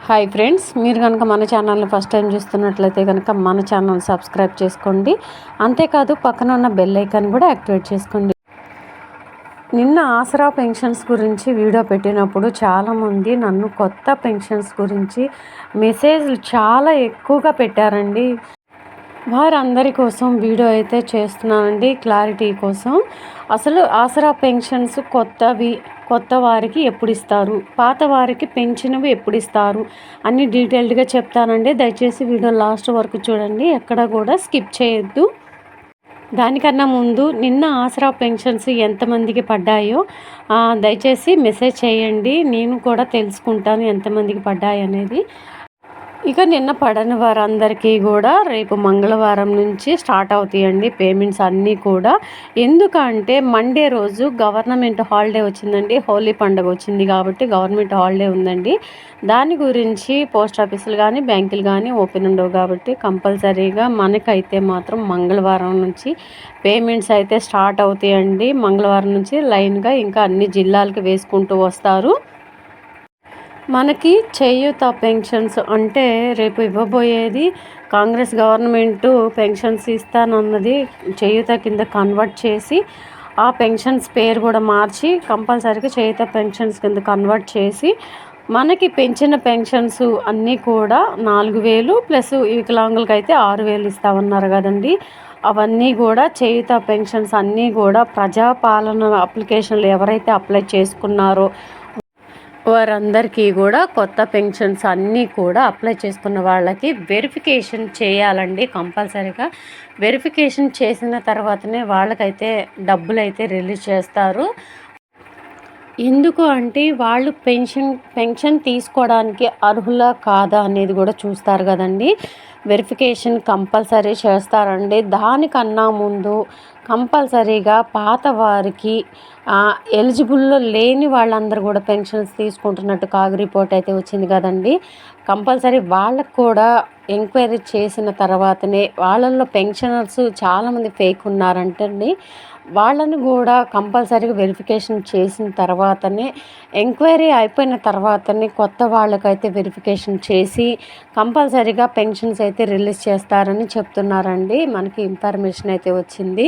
Hi friends, మీరు కనుక మన ఛానల్ని ఫస్ట్ టైం చూస్తున్నట్లయితే కనుక మన ఛానల్ సబ్స్క్రైబ్ చేసుకోండి. అంతేకాదు పక్కన ఉన్న బెల్ ఐకాన్ కూడా యాక్టివేట్ చేసుకోండి. నిన్న ఆసరా పెన్షన్స్ గురించి వీడియో పెట్టినప్పుడు చాలామంది నన్ను కొత్త పెన్షన్స్ గురించి మెసేజ్లు చాలా ఎక్కువగా పెట్టారండి. వారందరి కోసం వీడియో అయితే చేస్తున్నానండి, క్లారిటీ కోసం. అసలు ఆసరా పెన్షన్స్ కొత్త వారికి ఎప్పుడు ఇస్తారు, పాత వారికి పెంచినవి ఎప్పుడు ఇస్తారు అన్ని డీటెయిల్డ్గా చెప్తానండి. దయచేసి వీడియో లాస్ట్ వరకు చూడండి, ఎక్కడ కూడా స్కిప్ చేయొద్దు. దానికన్నా ముందు నిన్న ఆసరా పెన్షన్స్ ఎంతమందికి పడ్డాయో దయచేసి మెసేజ్ చేయండి, నేను కూడా తెలుసుకుంటాను ఎంతమందికి పడ్డాయి అనేది. ఇక నిన్న పడని వారందరికీ కూడా రేపు మంగళవారం నుంచి స్టార్ట్ అవుతాయండి పేమెంట్స్ అన్నీ కూడా. ఎందుకంటే మండే రోజు గవర్నమెంట్ హాలిడే వచ్చిందండి, హోలీ పండుగ వచ్చింది కాబట్టి గవర్నమెంట్ హాలిడే ఉందండి. దాని గురించి పోస్ట్ ఆఫీసులు కానీ బ్యాంకులు కానీ ఓపెన్ ఉండవు కాబట్టి కంపల్సరీగా మనకైతే మాత్రం మంగళవారం నుంచి పేమెంట్స్ అయితే స్టార్ట్ అవుతాయండి. మంగళవారం నుంచి లైన్గా ఇంకా అన్ని జిల్లాలకు వేసుకుంటూ వస్తారు. మనకి చేయూత పెన్షన్స్ అంటే రేపు ఇవ్వబోయేది కాంగ్రెస్ గవర్నమెంటు పెన్షన్స్ ఇస్తానన్నది చేయూత కింద కన్వర్ట్ చేసి ఆ పెన్షన్స్ పేరు కూడా మార్చి కంపల్సరీగా చేయూత పెన్షన్స్ కింద కన్వర్ట్ చేసి మనకి పెంచిన పెన్షన్స్ అన్నీ కూడా 4,000 ప్లస్ వికలాంగులకి అయితే 6,000 ఇస్తామన్నారు కదండి. అవన్నీ కూడా చేయూత పెన్షన్స్ అన్నీ కూడా ప్రజాపాలన అప్లికేషన్లు ఎవరైతే అప్లై చేసుకున్నారో వారందరికీ కూడా కొత్త పెన్షన్స్ అన్నీ కూడా అప్లై చేసుకున్న వాళ్ళకి వెరిఫికేషన్ చేయాలండి. కంపల్సరీగా వెరిఫికేషన్ చేసిన తర్వాతనే వాళ్ళకైతే డబ్బులు అయితే రిలీజ్ చేస్తారు. ఎందుకు అంటే వాళ్ళు పెన్షన్ తీసుకోవడానికి అర్హులా కాదా అనేది కూడా చూస్తారు కదండి. వెరిఫికేషన్ కంపల్సరీ చేస్తారండి. దానికన్నా ముందు కంపల్సరీగా పాత వారికి ఎలిజిబుల్లో లేని వాళ్ళందరూ కూడా పెన్షన్స్ తీసుకుంటున్నట్టు కాగ్ రిపోర్ట్ అయితే వచ్చింది కదండి. కంపల్సరీ వాళ్ళకు కూడా ఎంక్వైరీ చేసిన తర్వాతనే వాళ్ళల్లో పెన్షనర్స్ చాలామంది ఫేక్ ఉన్నారంటండి. వాళ్ళని కూడా కంపల్సరీగా వెరిఫికేషన్ చేసిన తర్వాతనే ఎంక్వైరీ అయిపోయిన తర్వాతనే కొత్త వాళ్ళకైతే వెరిఫికేషన్ చేసి కంపల్సరీగా పెన్షన్స్ అయితే రిలీజ్ చేస్తారని చెప్తున్నారండి. మనకి ఇన్ఫర్మేషన్ అయితే వచ్చింది.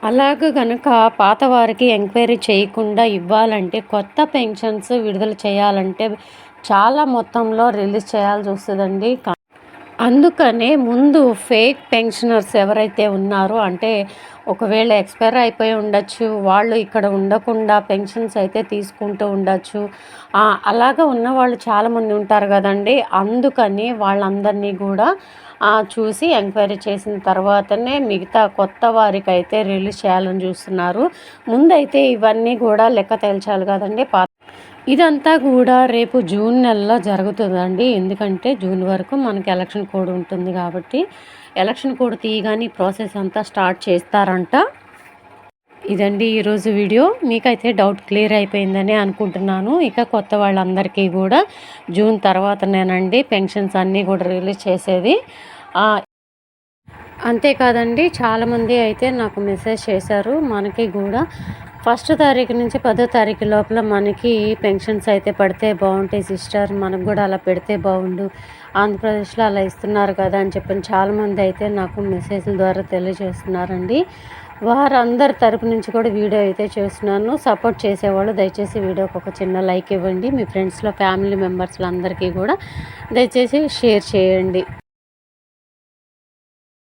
అలాగ కనుక పాత వారికి ఎంక్వైరీ చేయకుండా ఇవ్వాలంటే కొత్త పెన్షన్స్ విడుదల చేయాలంటే చాలా మొత్తంలో రిలీజ్ చేయాల్సి వస్తుందండి. అందుకనే ముందు ఫేక్ పెన్షనర్స్ ఎవరైతే ఉన్నారో అంటే ఒకవేళ ఎక్స్పైర్ అయిపోయి ఉండొచ్చు, వాళ్ళు ఇక్కడ ఉండకుండా పెన్షన్స్ అయితే తీసుకుంటూ ఉండొచ్చు, అలాగ ఉన్న వాళ్ళు చాలామంది ఉంటారు కదండి. అందుకని వాళ్ళందరినీ కూడా చూసి ఎంక్వైరీ చేసిన తర్వాతనే మిగతా కొత్త వారికి అయితే రిలీజ్ చేయాలని చూస్తున్నారు. ముందైతే ఇవన్నీ కూడా లెక్క తేల్చాలి కదండి. ఇదంతా కూడా రేపు జూన్ నెలలో జరుగుతుందండి. ఎందుకంటే జూన్ వరకు మనకి ఎలక్షన్ కోడ్ ఉంటుంది కాబట్టి ఎలక్షన్ కోడ్ తీయగానే ప్రాసెస్ అంతా స్టార్ట్ చేస్తారంట. ఇదండి ఈరోజు వీడియో. మీకైతే డౌట్ క్లియర్ అయిపోయిందని అనుకుంటున్నాను. ఇక కొత్త వాళ్ళందరికీ కూడా జూన్ తర్వాతనేనండి పెన్షన్స్ అన్నీ కూడా రిలీజ్ చేసేది. అంతేకాదండి చాలామంది అయితే నాకు మెసేజ్ చేశారు, మనకి కూడా 1వ తారీఖు నుంచి 10వ తారీఖు లోపల మనకి పెన్షన్స్ అయితే పడితే బాగుంటాయి సిస్టర్, మనకు కూడా అలా పెడితే బాగుండు, ఆంధ్రప్రదేశ్లో అలా ఇస్తున్నారు కదా అని చెప్పని చాలామంది అయితే నాకు మెసేజ్ల ద్వారా తెలియజేస్తున్నారండి. వారందరి తరపు నుంచి కూడా వీడియో అయితే చేస్తున్నాను. సపోర్ట్ చేసేవాళ్ళు దయచేసి వీడియోకి ఒక చిన్న లైక్ ఇవ్వండి. మీ ఫ్రెండ్స్లో ఫ్యామిలీ మెంబర్స్లో అందరికీ కూడా దయచేసి షేర్ చేయండి.